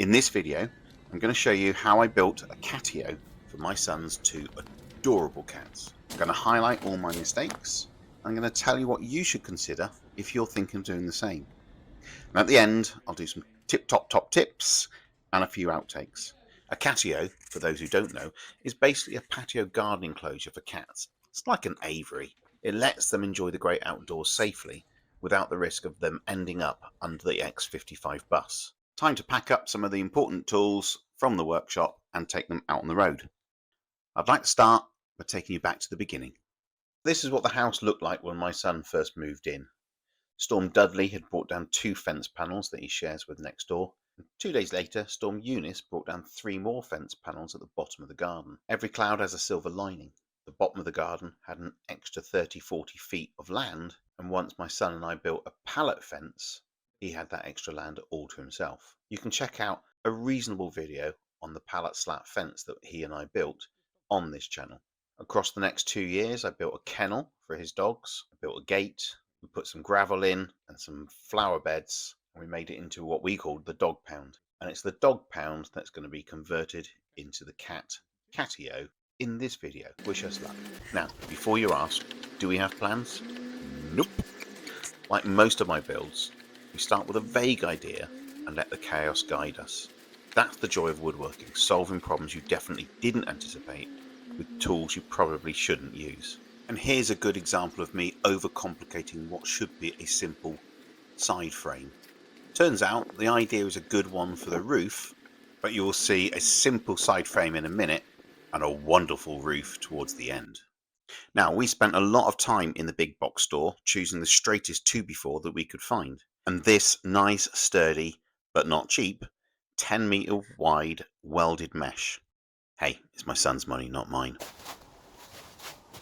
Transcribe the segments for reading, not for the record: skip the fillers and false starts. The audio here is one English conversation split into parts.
In this video, I'm going to show you how I built a Catio for my son's two adorable cats. I'm going to highlight all my mistakes. I'm going to tell you what you should consider if you're thinking of doing the same. And at the end, I'll do some top tips and a few outtakes. A Catio, for those who don't know, is basically a patio garden enclosure for cats. It's like an aviary. It lets them enjoy the great outdoors safely without the risk of them ending up under the X55 bus. Time to pack up some of the important tools from the workshop and take them out on the road. I'd like to start by taking you back to the beginning. This is what the house looked like when my son first moved in. Storm Dudley had brought down 2 fence panels that he shares with next door. 2 days later, Storm Eunice brought down 3 more fence panels at the bottom of the garden. Every cloud has a silver lining. The bottom of the garden had an extra 30-40 feet of land, and once my son and I built a pallet fence, he had that extra land all to himself. You can check out a reasonable video on the pallet slat fence that he and I built on this channel. Across the next 2 years, I built a kennel for his dogs. I built a gate. We put some gravel in and some flower beds, and we made it into what we called the dog pound. And it's the dog pound that's going to be converted into the Catio in this video. Wish us luck. Now, before you ask, do we have plans? Nope. Like most of my builds, we start with a vague idea and let the chaos guide us. That's the joy of woodworking, solving problems you definitely didn't anticipate with tools you probably shouldn't use. And here's a good example of me overcomplicating what should be a simple side frame. Turns out the idea is a good one for the roof, but you will see a simple side frame in a minute and a wonderful roof towards the end. Now, we spent a lot of time in the big box store choosing the straightest 2x4 that we could find. And this nice, sturdy, but not cheap, 10-meter wide welded mesh. Hey, it's my son's money, not mine.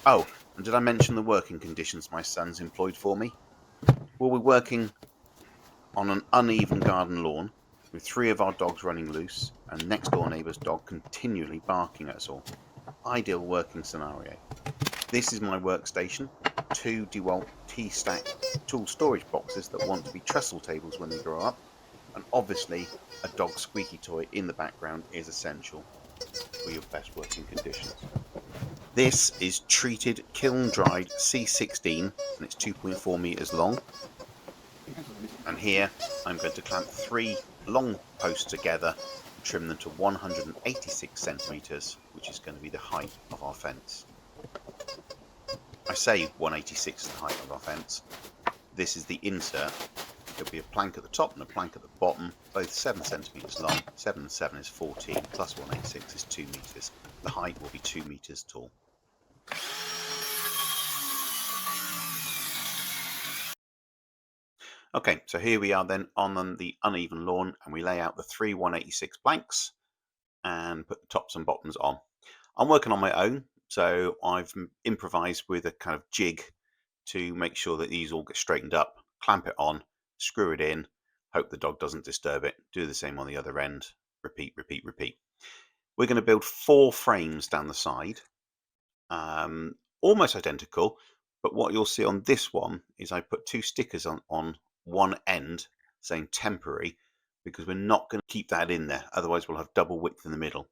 Oh, and did I mention the working conditions my son's employed for me? We'll be working on an uneven garden lawn with 3 of our dogs running loose and next door neighbour's dog continually barking at us all. Ideal working scenario. This is my workstation, 2 DeWalt T-stack tool storage boxes that want to be trestle tables when they grow up, and obviously a dog squeaky toy in the background is essential for your best working conditions. This is treated kiln-dried C16 and it's 2.4 meters long. And here I'm going to clamp 3 long posts together and trim them to 186 centimeters, which is going to be the height of our fence. I say 186 is the height of our fence. This is the insert. There'll be a plank at the top and a plank at the bottom, both 7 centimeters long. 7 and 7 is 14, plus 186 is 2 meters. The height will be 2 meters tall. Okay, so here we are then on the uneven lawn, and we lay out the 3 186 planks and put the tops and bottoms on. I'm working on my own, so I've improvised with a kind of jig to make sure that these all get straightened up, clamp it on, screw it in, hope the dog doesn't disturb it, do the same on the other end, repeat. We're going to build 4 frames down the side, almost identical, but what you'll see on this one is I put 2 stickers on one end saying temporary, because we're not going to keep that in there, otherwise we'll have double width in the middle.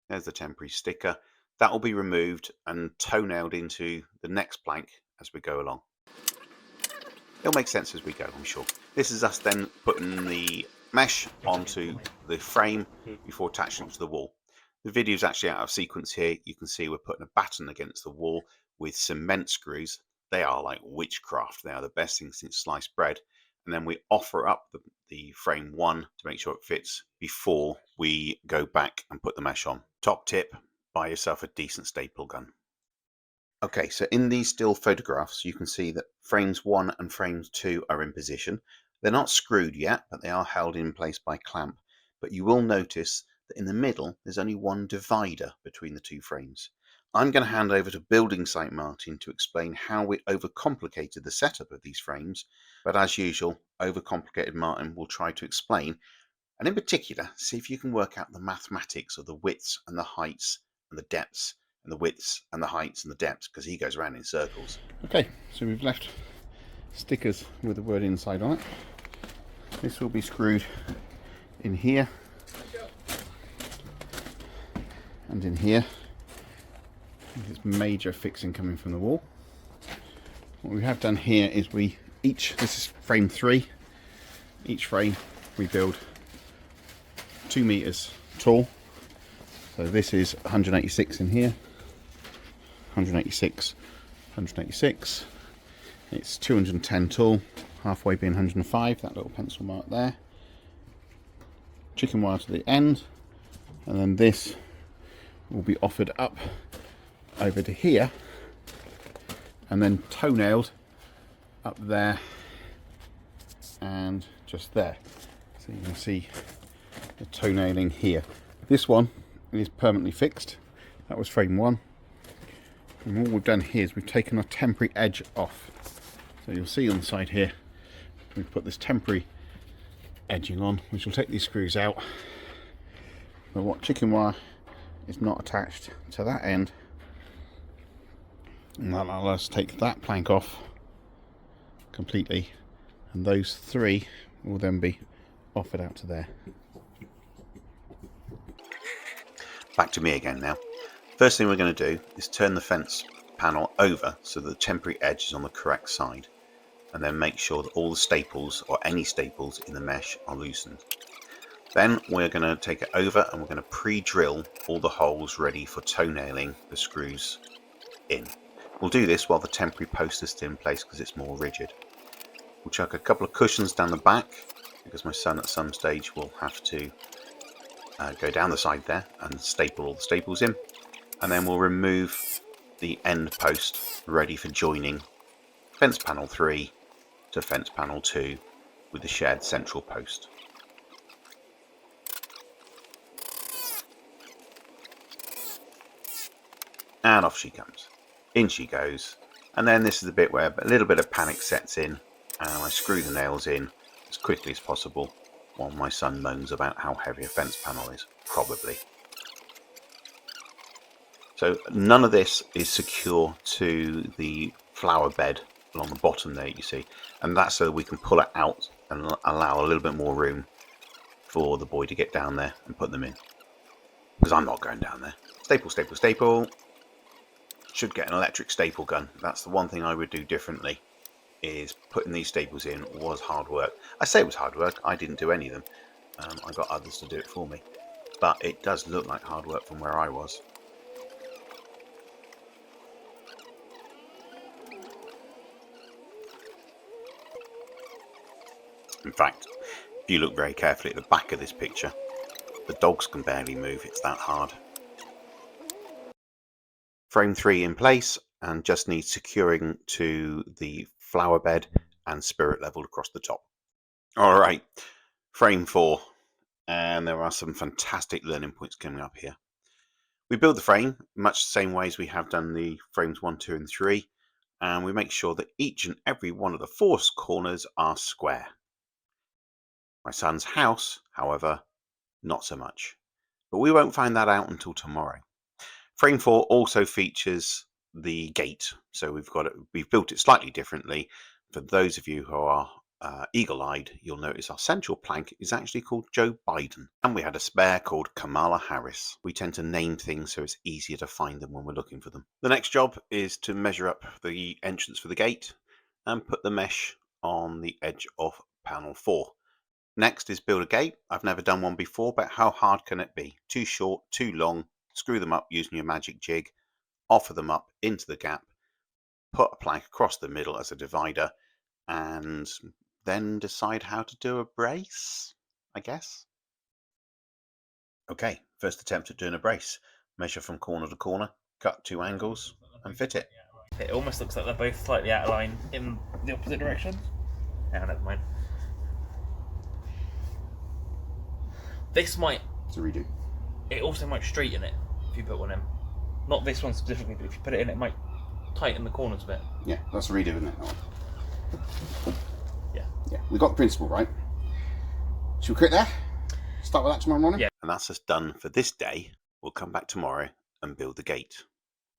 There's the temporary sticker. That will be removed and toe-nailed into the next plank as we go along. It'll make sense as we go, I'm sure. This is us then putting the mesh onto the frame before attaching it to the wall. The video is actually out of sequence here. You can see we're putting a batten against the wall with cement screws. They are like witchcraft. They are the best thing since sliced bread. And then we offer up the frame 1 to make sure it fits before we go back and put the mesh on. Top tip, buy yourself a decent staple gun. Okay, so in these still photographs, you can see that frames 1 and frames 2 are in position. They're not screwed yet, but they are held in place by clamp. But you will notice that in the middle, there's only one divider between the 2 frames. I'm going to hand over to Building Site Martin to explain how we overcomplicated the setup of these frames, but as usual, Overcomplicated Martin will try to explain, and in particular, see if you can work out the mathematics of the widths and the heights and the depths and the widths and the heights and the depths, because he goes around in circles. Okay, so we've left stickers with the word inside on it. This will be screwed in here And in here, this major fixing coming from the wall. What we have done here is this is frame 3. Each frame we build 2 meters tall. So this is 186 in here, 186, 186. It's 210 tall, halfway being 105, that little pencil mark there. Chicken wire to the end, and then this will be offered up over to here, and then toe-nailed up there and just there. So you can see the toe-nailing here. This one is permanently fixed. That was frame 1. And what we've done here is we've taken a temporary edge off. So you'll see on the side here, we've put this temporary edging on, which will take these screws out. But what chicken wire is not attached to that end, and that'll allow us to take that plank off completely, and those 3 will then be offered out to there. Back to me again now. First thing we're going to do is turn the fence panel over so that the temporary edge is on the correct side, and then make sure that all the staples or any staples in the mesh are loosened. Then we're going to take it over and we're going to pre-drill all the holes ready for toe-nailing the screws in. We'll do this while the temporary post is still in place because it's more rigid. We'll chuck a couple of cushions down the back because my son at some stage will have to go down the side there and staple all the staples in, and then we'll remove the end post ready for joining fence panel 3 to fence panel 2 with the shared central post. And off she comes. In she goes. And then this is the bit where a little bit of panic sets in, and I screw the nails in as quickly as possible while my son moans about how heavy a fence panel is, probably. So none of this is secure to the flower bed along the bottom there, you see, and that's so we can pull it out and allow a little bit more room for the boy to get down there and put them in, because I'm not going down there. Staple, staple, staple. Should get an electric staple gun. That's the one thing I would do differently, is putting these staples in was hard work. I say it was hard work, I didn't do any of them. I got others to do it for me, but it does look like hard work from where I was. In fact, if you look very carefully at the back of this picture, the dogs can barely move, it's that hard. Frame 3 in place and just needs securing to the flower bed and spirit level across the top. Alright, frame 4, and there are some fantastic learning points coming up here. We build the frame much the same way as we have done the frames 1, 2 and 3, and we make sure that each and every one of the 4 corners are square. My son's house, however, not so much. But we won't find that out until tomorrow. Frame 4 also features the gate, so we've built it slightly differently. For those of you who are eagle-eyed, you'll notice our central plank is actually called Joe Biden, and we had a spare called Kamala Harris. We tend to name things so it's easier to find them when we're looking for them. The next job is to measure up the entrance for the gate and put the mesh on the edge of panel 4. Next is build a gate. I've never done one before, but how hard can it be? Too short, too long. Screw them up using your magic jig, offer them up into the gap, put a plank across the middle as a divider, and then decide how to do a brace, I guess. Okay, first attempt at doing a brace. Measure from corner to corner, cut 2 angles, and fit it. It almost looks like they're both slightly out of line in the opposite direction. No, never mind. This might... It's a redo. It also might straighten it if you put one in. Not this one specifically, but if you put it in, it might tighten the corners a bit. Yeah, that's a redo, isn't it? Yeah. Yeah, we got the principle right. Should we quit there? Start with that tomorrow morning? Yeah. And that's us done for this day. We'll come back tomorrow and build the gate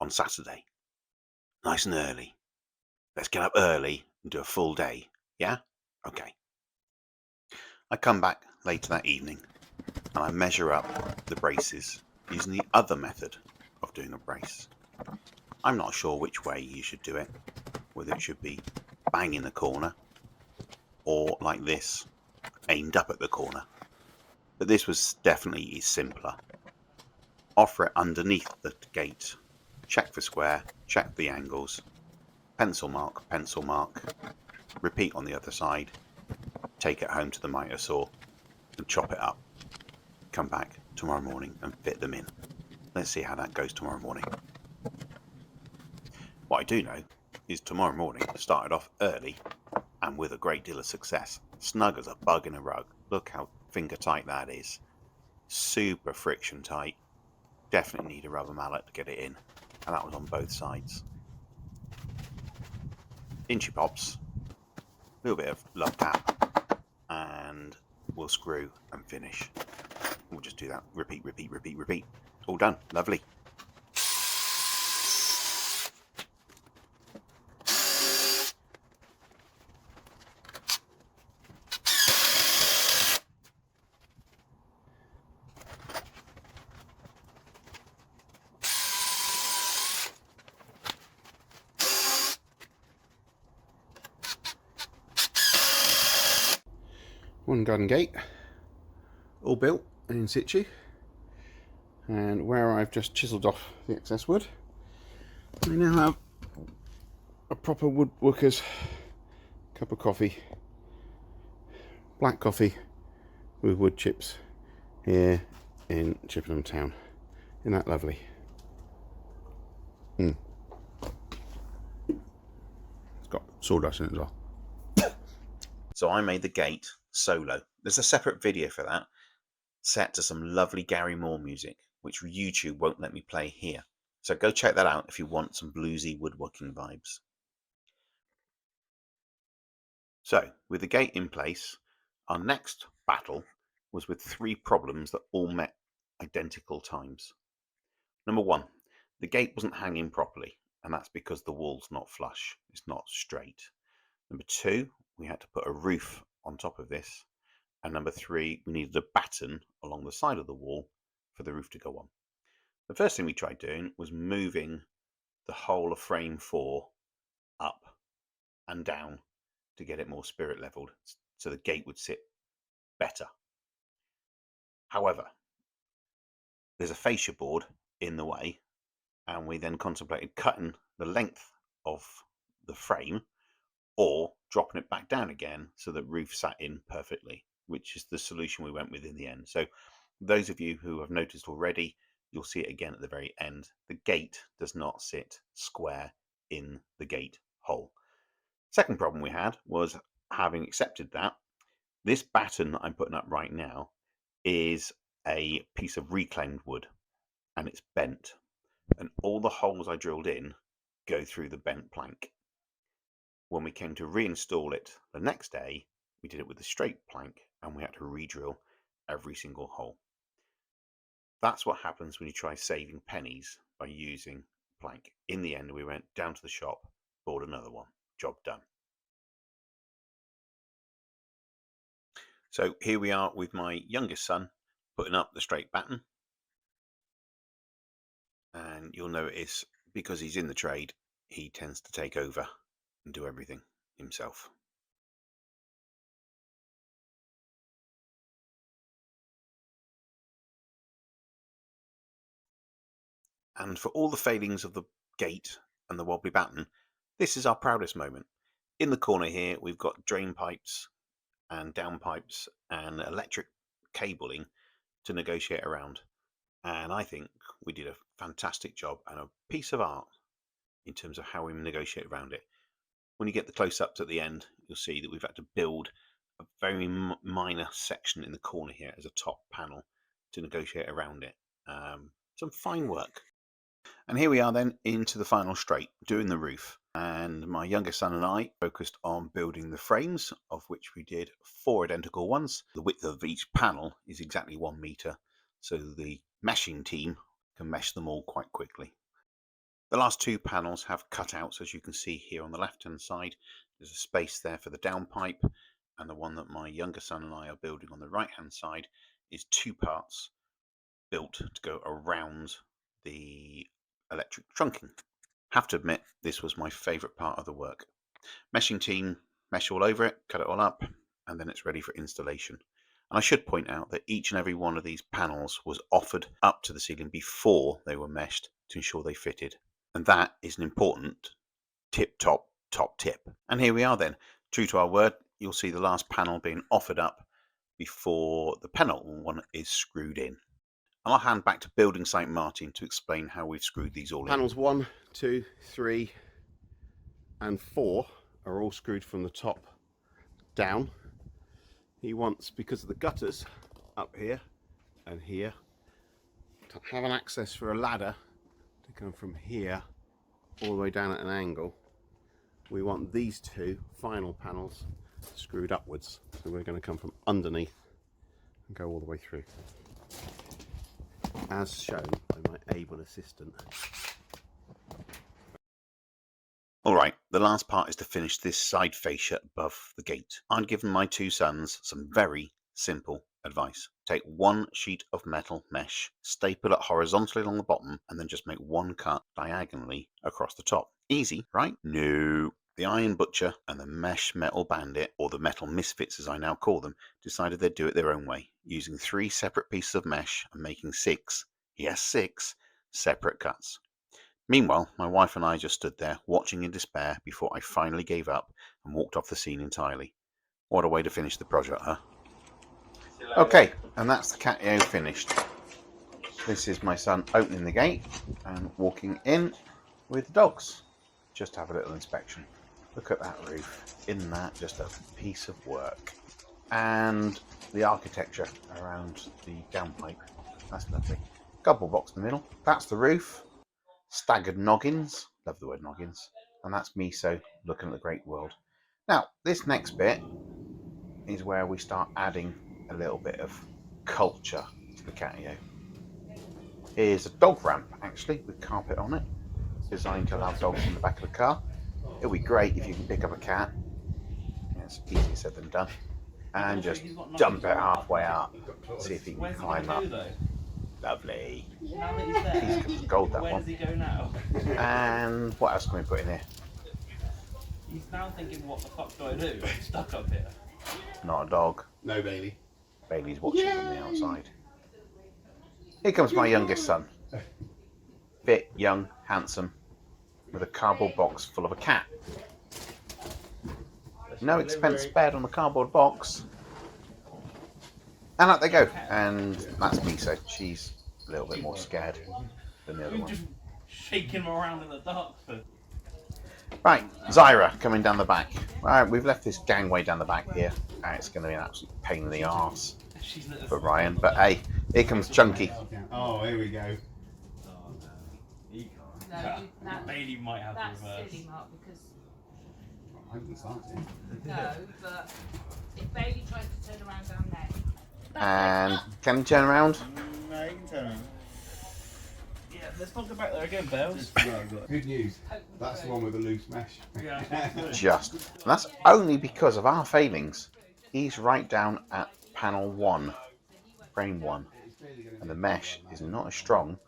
on Saturday. Nice and early. Let's get up early and do a full day. Yeah? Okay. I come back later that evening and I measure up the braces using the other method of doing a brace. I'm not sure which way you should do it, whether it should be bang in the corner or like this, aimed up at the corner. But this was definitely simpler. Offer it underneath the gate, check for square, check the angles, pencil mark, repeat on the other side, take it home to the miter saw and chop it up. Come back tomorrow morning and fit them in. Let's see how that goes tomorrow morning. What I do know is tomorrow morning started off early and with a great deal of success. Snug as a bug in a rug. Look how finger tight that is. Super friction tight. Definitely need a rubber mallet to get it in. And that was on both sides. Inchy pops. A little bit of love tap. And we'll screw and finish. We'll just do that. Repeat, repeat, repeat, repeat. All done. Lovely. One garden gate, all built and in situ, and where I've just chiselled off the excess wood, I now have a proper woodworker's cup of coffee, black coffee with wood chips here in Chippenham Town. Isn't that lovely? It's got sawdust in it as well. So I made the gate solo. There's a separate video for that, set to some lovely Gary Moore music, which YouTube won't let me play here. So go check that out if you want some bluesy woodworking vibes. So with the gate in place, our next battle was with 3 problems that all met identical times. Number 1, the gate wasn't hanging properly, and that's because the wall's not flush, it's not straight. Number 2, we had to put a roof on top of this. And number 3, we needed a batten along the side of the wall for the roof to go on. The first thing we tried doing was moving the whole of frame 4 up and down to get it more spirit leveled so the gate would sit better. However, there's a fascia board in the way, and we then contemplated cutting the length of the frame or dropping it back down again so that roof sat in perfectly, which is the solution we went with in the end. So those of you who have noticed already, you'll see it again at the very end. The gate does not sit square in the gate hole. Second problem we had was, having accepted that, this batten that I'm putting up right now is a piece of reclaimed wood and it's bent, and all the holes I drilled in go through the bent plank. When we came to reinstall it the next day, we did it with a straight plank and we had to re-drill every single hole. That's what happens when you try saving pennies by using plank. In the end, we went down to the shop, bought another one. Job done. So here we are with my youngest son putting up the straight batten. And you'll notice, because he's in the trade, he tends to take over and do everything himself. And for all the failings of the gate and the wobbly batten, this is our proudest moment. In the corner here, we've got drain pipes and down pipes and electric cabling to negotiate around. And I think we did a fantastic job and a piece of art in terms of how we negotiate around it. When you get the close-ups at the end, you'll see that we've had to build a very minor section in the corner here as a top panel to negotiate around it. Some fine work. And here we are then into the final straight, doing the roof. And my youngest son and I focused on building the frames, of which we did 4 identical ones. The width of each panel is exactly 1 meter, so the meshing team can mesh them all quite quickly. The last 2 panels have cutouts, as you can see here on the left-hand side. There's a space there for the downpipe, and the one that my younger son and I are building on the right-hand side is 2 parts, built to go around the electric trunking. Have to admit, this was my favourite part of the work. Meshing team mesh all over it, cut it all up, and then it's ready for installation. And I should point out that each and every one of these panels was offered up to the ceiling before they were meshed to ensure they fitted. And that is an important top tip. And here we are then. True to our word, you'll see the last panel being offered up before the penultimate one is screwed in. And I'll hand back to Building St. Martin to explain how we've screwed these all in. Panels 1, 2, 3 and 4 are all screwed from the top down. He wants, because of the gutters up here and here, to have an access for a ladder to come from here all the way down at an angle. We want these two final panels screwed upwards, so we're going to come from underneath and go all the way through, as shown by my able assistant. Alright, the last part is to finish this side fascia above the gate. I'd given my two sons some very simple advice. Take one sheet of metal mesh, staple it horizontally along the bottom, and then just make one cut diagonally across the top. Easy, right? No. The Iron Butcher and the Mesh Metal Bandit, or the Metal Misfits as I now call them, decided they'd do it their own way, using 3 separate pieces of mesh and making 6, yes 6, separate cuts. Meanwhile, my wife and I just stood there, watching in despair before I finally gave up and walked off the scene entirely. What a way to finish the project, huh? Okay, and that's the Catio finished. This is my son opening the gate and walking in with the dogs. Just to have a little inspection. Look at that roof. Isn't that just a piece of work? And the architecture around the downpipe. That's lovely. Gobble box in the middle. That's the roof. Staggered noggins. Love the word noggins. And that's Miso looking at the great world. Now, this next bit is where we start adding a little bit of culture to the Catio. Here's a dog ramp, actually, with carpet on it. Designed to allow dogs in the back of the car. It'll be great if you can pick up a cat. It's easier said than done. And just dump it halfway up. See if he can climb up. Lovely. Now that he's there, He's gold, that where one. does he go now? And what else can we put in here? He's now thinking, what the fuck do I do? I'm stuck up here. Not a dog. No, Bailey. Bailey's watching from the outside. Here comes my youngest son. Fit, young, handsome, with a cardboard box full of a cat. No expense spared on the cardboard box. And up they go. And that's Miso. She's a little bit more scared than the other We're just one. shaking him around in the dark. Right, Zyra coming down the back. Alright, we've left this gangway down the back here. It's going to be an absolute pain in the arse for Ryan. But hey, here comes Chunky. Oh, here we go. No, Bailey might have that's to reverse. silly, Mark, because I haven't started. no, but if Bailey tries to turn around down there, And can he turn around? No, you can turn around. Yeah, let's not go back there again, Bells. Good news. That's the one with the loose mesh. Yeah. Just. And that's only because of our failings. He's right down at panel 1, frame 1. And the mesh is not as strong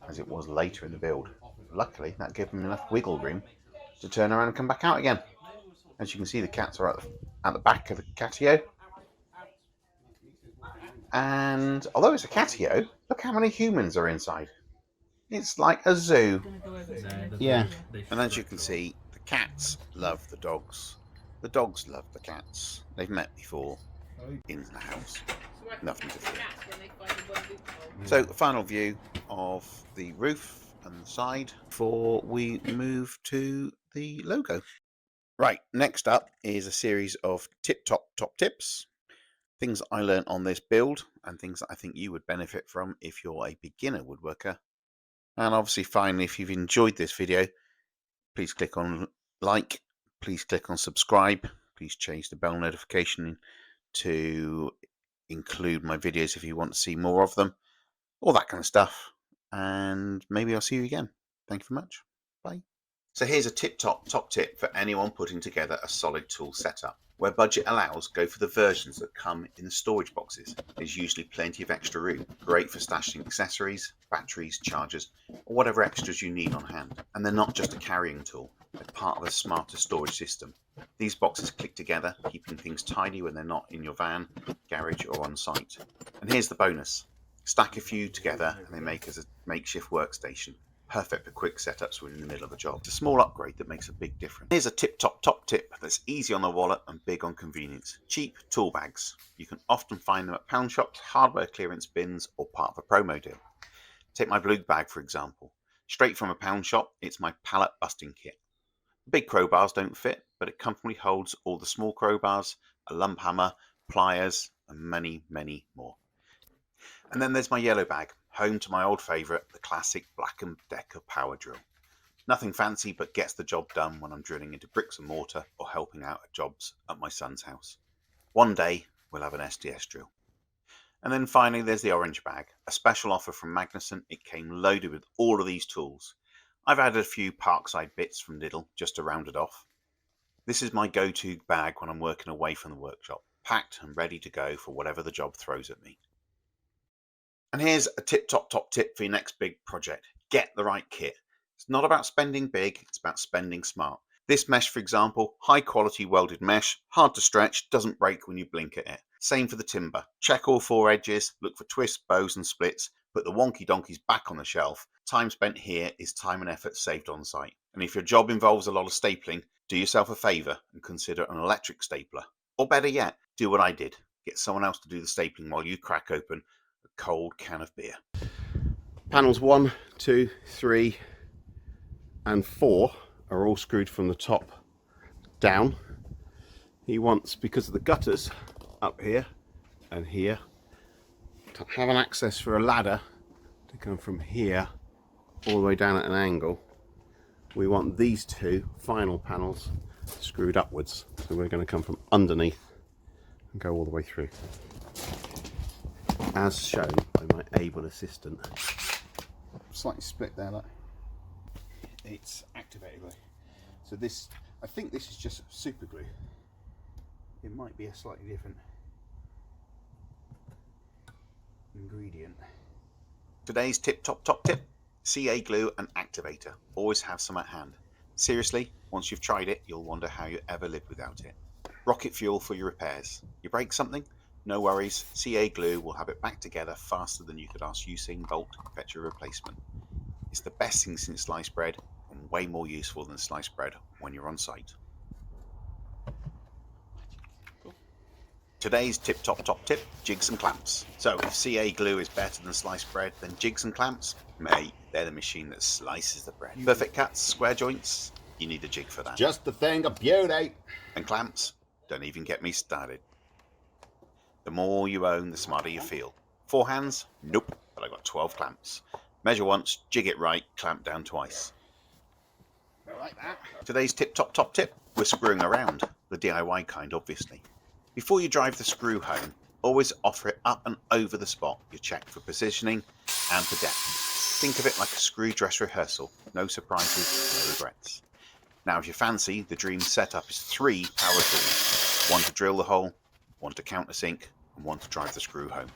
as it was later in the build. Luckily, that gave him enough wiggle room to turn around and come back out again. As you can see, the cats are at the back of the Catio. And although it's a Catio, look how many humans are inside. It's like a zoo. Yeah. And as you can see, the cats love the dogs. The dogs love the cats. They've met before in the house. Nothing to fear. So, the final view of the roof and the side before we move to the logo. Right, next up is a series of top tips. Things I learned on this build and things that I think you would benefit from if you're a beginner woodworker. And obviously, finally, if you've enjoyed this video, please click on like, please click on subscribe, please change the bell notification to include my videos if you want to see more of them, all that kind of stuff. And maybe I'll see you again. Thank you very much. Bye. So here's a top tip for anyone putting together a solid tool setup. Where budget allows, go for the versions that come in the storage boxes. There's usually plenty of extra room, great for stashing accessories, batteries, chargers, or whatever extras you need on hand. And they're not just a carrying tool, they're part of a smarter storage system. These boxes click together, keeping things tidy when they're not in your van, garage, or on site. And here's the bonus. Stack a few together and they make as a makeshift workstation. Perfect for quick setups when in the middle of a job. It's a small upgrade that makes a big difference. Here's a top tip that's easy on the wallet and big on convenience. Cheap tool bags. You can often find them at pound shops, hardware clearance bins, or part of a promo deal. Take my blue bag for example. Straight from a pound shop, it's my pallet busting kit. The big crowbars don't fit, but it comfortably holds all the small crowbars, a lump hammer, pliers, and many, many more. And then there's my yellow bag, home to my old favourite, the classic Black & Decker power drill. Nothing fancy, but gets the job done when I'm drilling into bricks and mortar or helping out at jobs at my son's house. One day, we'll have an SDS drill. And then finally, there's the orange bag, a special offer from Magnuson. It came loaded with all of these tools. I've added a few Parkside bits from Lidl just to round it off. This is my go-to bag when I'm working away from the workshop, packed and ready to go for whatever the job throws at me. And here's a top tip for your next big project. Get the right kit. It's not about spending big, it's about spending smart. This mesh, for example, high quality welded mesh, hard to stretch, doesn't break when you blink at it. Same for the timber. Check all four edges, look for twists, bows and splits, put the wonky donkeys back on the shelf. Time spent here is time and effort saved on site. And if your job involves a lot of stapling, do yourself a favour and consider an electric stapler. Or better yet, do what I did. Get someone else to do the stapling while you crack open a cold can of beer. Panels 1, 2, 3 and 4 are all screwed from the top down. He wants, because of the gutters up here and here, to have an access for a ladder to come from here all the way down at an angle. We want these two final panels screwed upwards, so we're going to come from underneath and go all the way through, as shown by my able assistant. Slightly split there, look. It's activated glue. So this, I think this is just super glue. It might be a slightly different ingredient. Today's top tip, CA glue and activator. Always have some at hand. Seriously, once you've tried it, you'll wonder how you ever lived without it. Rocket fuel for your repairs. You break something? No worries, CA glue will have it back together faster than you could ask Usain Bolt to fetch a replacement. It's the best thing since sliced bread and way more useful than sliced bread when you're on site. Today's top tip, jigs and clamps. So if CA glue is better than sliced bread, then jigs and clamps, mate, they're the machine that slices the bread. Perfect cuts, square joints, you need a jig for that. Just the thing of beauty. And clamps, don't even get me started. The more you own, the smarter you feel. 4 hands? Nope, but I got 12 clamps. Measure once, jig it right, clamp down twice. Like that. Today's top tip, we're screwing around, the DIY kind obviously. Before you drive the screw home, always offer it up and over the spot you check for positioning and for depth. Think of it like a screw dress rehearsal, no surprises, no regrets. Now if you fancy, the dream setup is 3 power tools. 1 to drill the hole, 1 to countersink, and 1 to drive the screw home.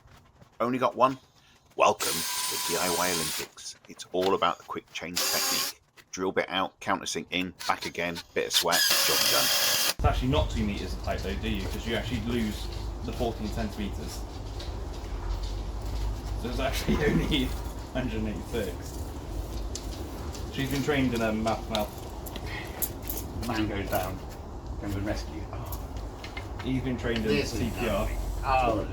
Only got 1? Welcome to the DIY Olympics. It's all about the quick change technique. Drill bit out, countersink in, back again, bit of sweat, job done. It's actually not 2 meters tight though, do you? Because you actually lose the 14 centimeters. So it's actually only 186. She's been trained in a mouth-to-mouth. Man goes down, comes and rescue. Oh. He's been trained in CPR. Oh.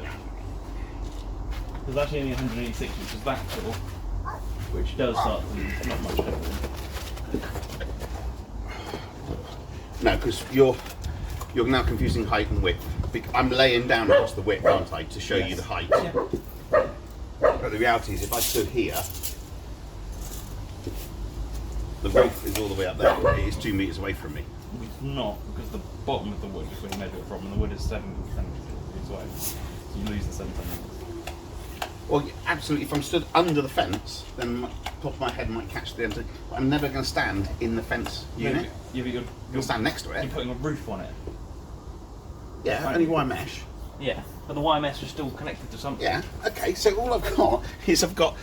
There's actually only 186, which is that tall, which does start to lose not much difference. No, because you're now confusing height and width. I'm laying down across the width, aren't I, to show you the height. Yeah. But the reality is, if I stood here, the width is all the way up there. It is 2 meters away from me. It's not, because the bottom of the wood is where you measure it from, and the wood is 7 centimeters away. So you lose the 7 centimeters. Well, absolutely. If I'm stood under the fence, then the top of my head might catch the end. I'm never going to stand in the fence unit. Yeah, but You'll stand next to it. You're putting a roof on it. Yeah, Right. only wire mesh. Yeah, but the wire mesh is still connected to something. Yeah, okay, so all I've got is I've got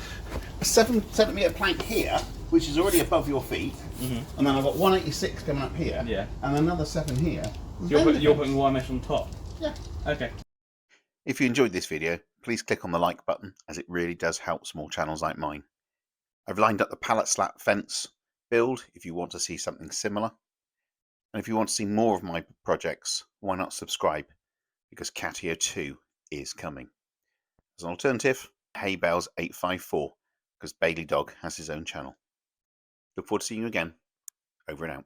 a 7 centimetre plank here, which is already above your feet, and then I've got 186 coming up here, Yeah. and another 7 here. So you're putting wire mesh on top? Yeah. Okay. If you enjoyed this video, please click on the like button, as it really does help small channels like mine. I've lined up the pallet slat fence build if you want to see something similar. And if you want to see more of my projects, why not subscribe? Because Catio 2 is coming. As an alternative, Hay Bales 854, because Bailey Dog has his own channel. Look forward to seeing you again. Over and out.